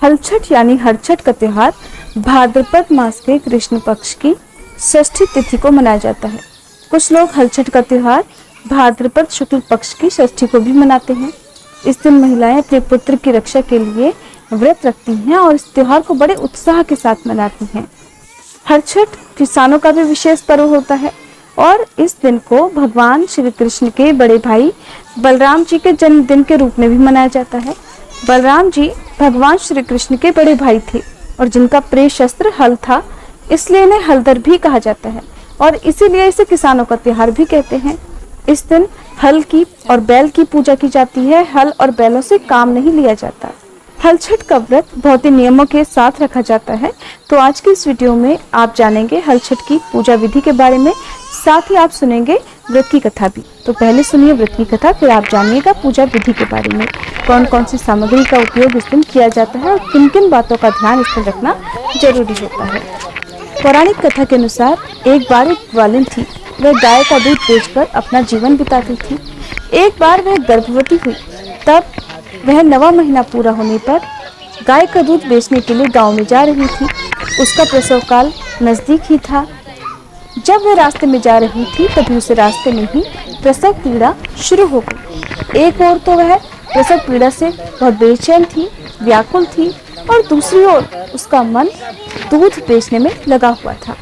हलछठ यानी हरछठ का त्योहार भाद्रपद मास के कृष्ण पक्ष की षष्ठी तिथि को मनाया जाता है। कुछ लोग हलछठ का त्योहार भाद्रपद शुक्ल पक्ष की षष्ठी को भी मनाते हैं। इस दिन महिलाएं अपने पुत्र की रक्षा के लिए व्रत रखती हैं और इस त्योहार को बड़े उत्साह के साथ मनाती हैं। हरछठ किसानों का भी विशेष पर्व होता है और इस दिन को भगवान श्री कृष्ण के बड़े भाई बलराम जी के जन्मदिन के रूप में भी मनाया जाता है। बलराम जी भगवान श्री कृष्ण के बड़े भाई थे और जिनका प्रिय शस्त्र हल था, इसलिए इन्हें हलधर भी कहा जाता है और इसीलिए इसे किसानों का त्योहार भी कहते हैं। इस दिन हल की और बैल की पूजा की जाती है। हल और बैलों से काम नहीं लिया जाता। हलछठ का व्रत बहुत ही नियमों के साथ रखा जाता है। तो आज की इस वीडियो में आप जानेंगे हलछठ की पूजा विधि के बारे में, साथ ही आप सुनेंगे व्रत की कथा भी। तो पहले सुनिए व्रत की कथा, फिर आप जानिएगा पूजा विधि के बारे में, कौन कौन सी सामग्री का उपयोग इस दिन किया जाता है और किन किन बातों का ध्यान इस दिन रखना जरूरी होता है। पौराणिक कथा के अनुसार एक बार एक ग्वालिन थी। वह गाय का दूध बेचकर अपना जीवन बिताती थी। एक बार वह गर्भवती हुई। तब वह 9वां महीना पूरा होने पर गाय का दूध बेचने के लिए गांव में जा रही थी। उसका प्रसव काल नजदीक ही था। जब वह रास्ते में जा रही थी तभी उसे रास्ते में ही प्रसव पीड़ा शुरू हो गई। एक ओर तो वह प्रसव पीड़ा से बहुत बेचैन थी, व्याकुल थी, और दूसरी ओर उसका मन दूध बेचने में लगा हुआ था।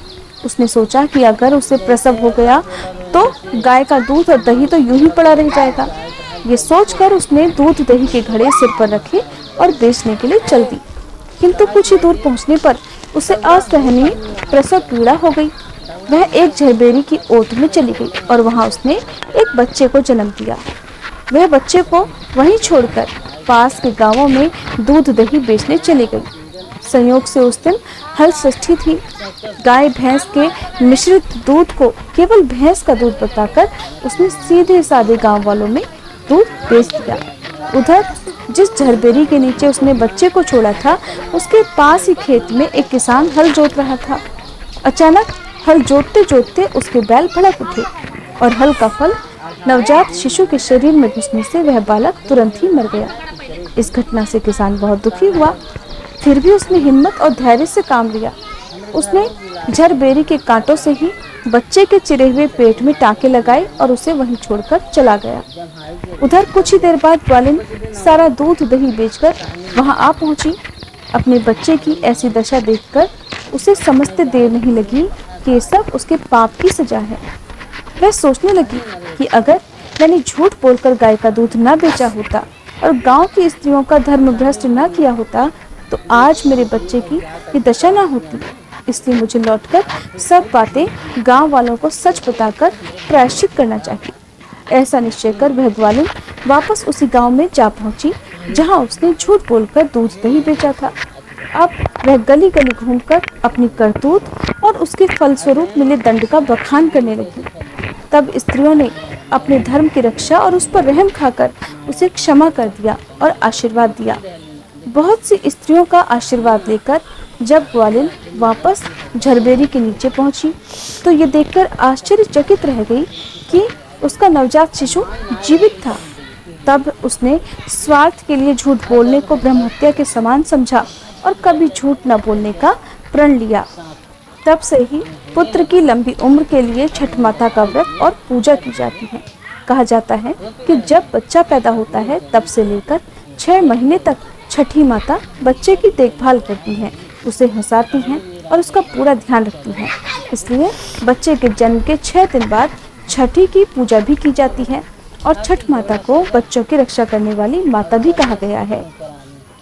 उसने सोचा कि अगर उसे प्रसव हो गया तो गाय का दूध और दही तो यूं ही पड़ा रह जाएगा। ये सोचकर उसने दूध दही के घड़े सिर पर रखे और बेचने के लिए चल दी। किंतु कुछ ही दूर पहुंचने पर उसे असहनीय प्रसव पीड़ा हो गई। वह एक झरबेरी की ओट में चली गई और वहां उसने एक बच्चे को जन्म दिया। वह बच्चे को वहीं छोड़कर पास के गांवों में दूध दही बेचने चली गई। संयोग से उस दिन हल षष्ठी थी। गाय भैंस के मिश्रित दूध को केवल भैंस का दूध बताकर उसने सीधे साधे गांव वालों में दूध बेच दिया। उधर जिस झरबेरी के नीचे उसने बच्चे को छोड़ा था, उसके पास ही खेत में एक किसान हल जोत रहा था। अचानक हल जोतते जोतते उसके बैल भड़क उठे और हल का फल नवजात शिशु के शरीर में घुसने से वह बालक तुरंत ही मर गया। इस घटना से किसान बहुत दुखी हुआ। फिर भी उसने हिम्मत और धैर्य से काम लिया। उसने झरबेरी के कांटों से ही बच्चे के चिरे हुए पेट में टाँके लगाए और उसे वहीं छोड़कर चला गया। उधर कुछ ही देर बाद ग्वालिन सारा दूध दही बेचकर वहां आ पहुंची। अपने बच्चे की ऐसी दशा देखकर उसे समझते देर नहीं लगी कि ये सब उसके पाप की सजा है। वह सोचने लगी कि अगर मैंने झूठ बोलकर गाय का दूध न बेचा होता और गांव की स्त्रियों का धर्म भ्रष्ट न किया होता तो आज मेरे बच्चे की ये दशा न होती। इसलिए मुझे लौटकर सब बातें गांव वालों को सच बताकर प्रायश्चित करना चाहिए। ऐसा निश्चय कर वह ग्वालिन वापस उसी गांव में जा पहुंची जहां उसने झूठ बोलकर दूध दही बेचा था। अब वह गली गली घूमकर अपनी करतूत और उसके फलस्वरूप मिले दंड का बखान करने लगी। तब स्त्रियों ने अपने धर्म की रक्षा और उस पर रहम खाकर उसे क्षमा कर दिया और आशीर्वाद दिया। बहुत सी स्त्रियों का आशीर्वाद लेकर जब ग्वालिन वापस झरबेरी के नीचे पहुंची तो ये देखकर आश्चर्यचकित रह गई कि उसका नवजात शिशु जीवित था। तब उसने स्वार्थ के लिए झूठ बोलने को ब्रह्महत्या के समान समझा और कभी झूठ न बोलने का प्रण लिया। तब से ही पुत्र की लंबी उम्र के लिए छठ माता का व्रत और पूजा की जाती है। कहा जाता है कि जब बच्चा पैदा होता है तब से लेकर 6 महीने तक छठी माता बच्चे की देखभाल करती हैं, उसे हंसाती हैं और उसका पूरा ध्यान रखती हैं। इसलिए बच्चे के जन्म के 6 दिन बाद छठी की पूजा भी की जाती है और छठ माता को बच्चों की रक्षा करने वाली माता भी कहा गया है।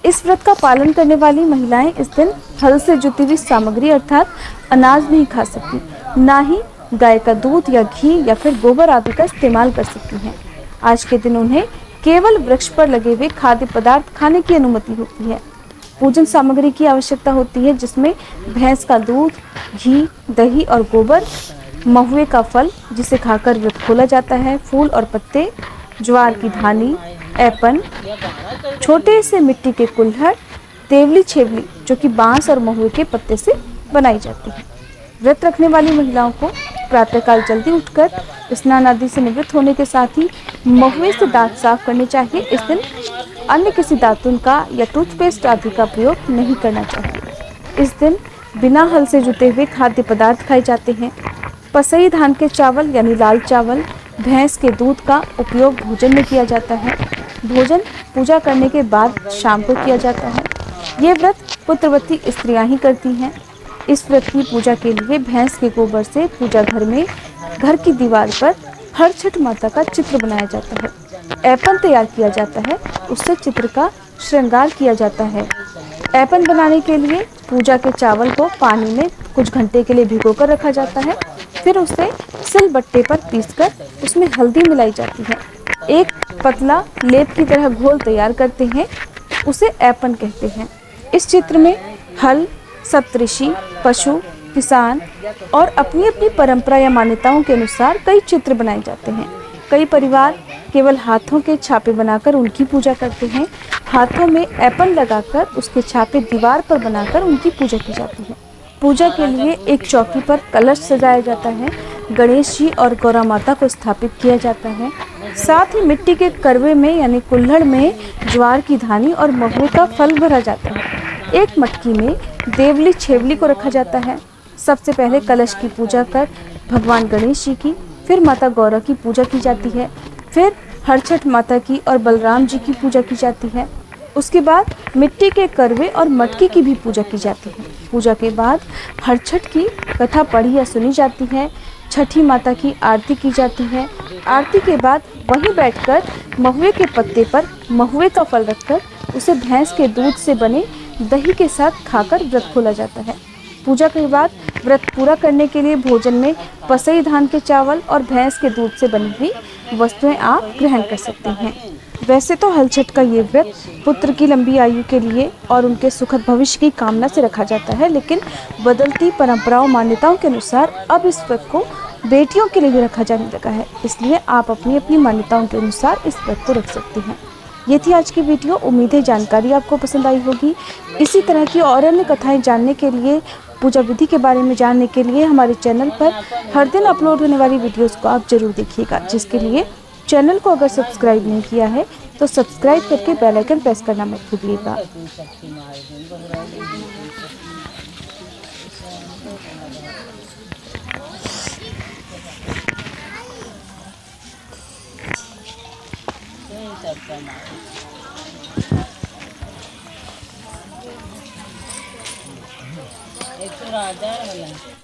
इस व्रत का पालन करने वाली महिलाएं इस दिन हल से जुटी हुई सामग्री अर्थात अनाज नहीं खा सकती, ना ही गाय का दूध या घी या फिर गोबर आदि का इस्तेमाल कर सकती हैं। आज के दिन उन्हें केवल वृक्ष पर लगे हुए खाद्य पदार्थ खाने की अनुमति होती है। पूजन सामग्री की आवश्यकता होती है जिसमें भैंस का दूध, घी, दही और गोबर, महुए का फल जिसे खाकर व्रत खोला जाता है, फूल और पत्ते, ज्वार की धानी, ऐपन, छोटे से मिट्टी के कुल्हड़, तेवली छेवली जो कि बांस और महुए के पत्ते से बनाई जाती है। व्रत रखने वाली महिलाओं को प्रातःकाल जल्दी उठकर स्नान आदि से निवृत्त होने के साथ ही महुए से दांत साफ करने चाहिए। इस दिन अन्य किसी दातुन का या टूथपेस्ट आदि का प्रयोग नहीं करना चाहिए। इस दिन बिना हल से जुते हुए खाद्य पदार्थ खाए जाते हैं। पसई धान के चावल यानी लाल चावल, भैंस के दूध का उपयोग भोजन में किया जाता है। भोजन पूजा करने के बाद शाम को किया जाता है। ये व्रत पुत्रवती स्त्रियां ही करती हैं। इस व्रत की पूजा के लिए भैंस के गोबर से पूजा घर में घर की दीवार पर हर छठ माता का चित्र बनाया जाता है। ऐपन तैयार किया जाता है, उससे चित्र का श्रृंगार किया जाता है। ऐपन बनाने के लिए पूजा के चावल को पानी में कुछ घंटे के लिए भिगोकर रखा जाता है। फिर उसे सिलबट्टे पर पीसकर उसमें हल्दी मिलाई जाती है। एक पतला लेप की तरह घोल तैयार करते हैं, उसे ऐपन कहते हैं। इस चित्र में हल, सप्तऋषि, पशु, किसान और अपनी अपनी परंपरा या मान्यताओं के अनुसार कई चित्र बनाए जाते हैं। कई परिवार केवल हाथों के छापे बनाकर उनकी पूजा करते हैं। हाथों में ऐपन लगाकर उसके छापे दीवार पर बनाकर उनकी पूजा की जाती है। पूजा के लिए एक चौकी पर कलश सजाया जाता है। गणेश जी और गौरा माता को स्थापित किया जाता है। साथ ही मिट्टी के करवे में यानी कुल्हड़ में ज्वार की धानी और महुए का फल भरा जाता है। एक मटकी में देवली छेवली को रखा जाता है। सबसे पहले कलश की पूजा कर भगवान गणेश जी की, फिर माता गौरा की पूजा की जाती है। फिर हरछठ माता की और बलराम जी की पूजा की जाती है। उसके बाद मिट्टी के करवे और मटकी की भी पूजा की जाती है। पूजा के बाद हरछठ की कथा पढ़ी या सुनी जाती है। छठी माता की आरती की जाती है। आरती के बाद वहीं बैठकर महुए के पत्ते पर महुए का फल रखकर उसे भैंस के दूध से बने दही के साथ खाकर व्रत खोला जाता है। पूजा के बाद व्रत पूरा करने के लिए भोजन में पसई धान के चावल और भैंस के दूध से बनी हुई वस्तुएं आप ग्रहण कर सकते हैं। वैसे तो हलछठ का ये व्रत पुत्र की लंबी आयु के लिए और उनके सुखद भविष्य की कामना से रखा जाता है, लेकिन बदलती परंपराओं मान्यताओं के अनुसार अब इस व्रत को बेटियों के लिए भी रखा जाने लगा है। इसलिए आप अपनी अपनी मान्यताओं के अनुसार इस व्रत को रख सकते हैं। ये थी आज की वीडियो। उम्मीद है जानकारी आपको पसंद आई होगी। इसी तरह की और अन्य कथाएं जानने के लिए, पूजा विधि के बारे में जानने के लिए हमारे चैनल पर हर दिन अपलोड होने वाली वीडियोस को आप जरूर देखिएगा, जिसके लिए चैनल को अगर सब्सक्राइब नहीं किया है तो सब्सक्राइब करके बेल आइकन प्रेस करना मत भूलिएगा। एक तो राजा है।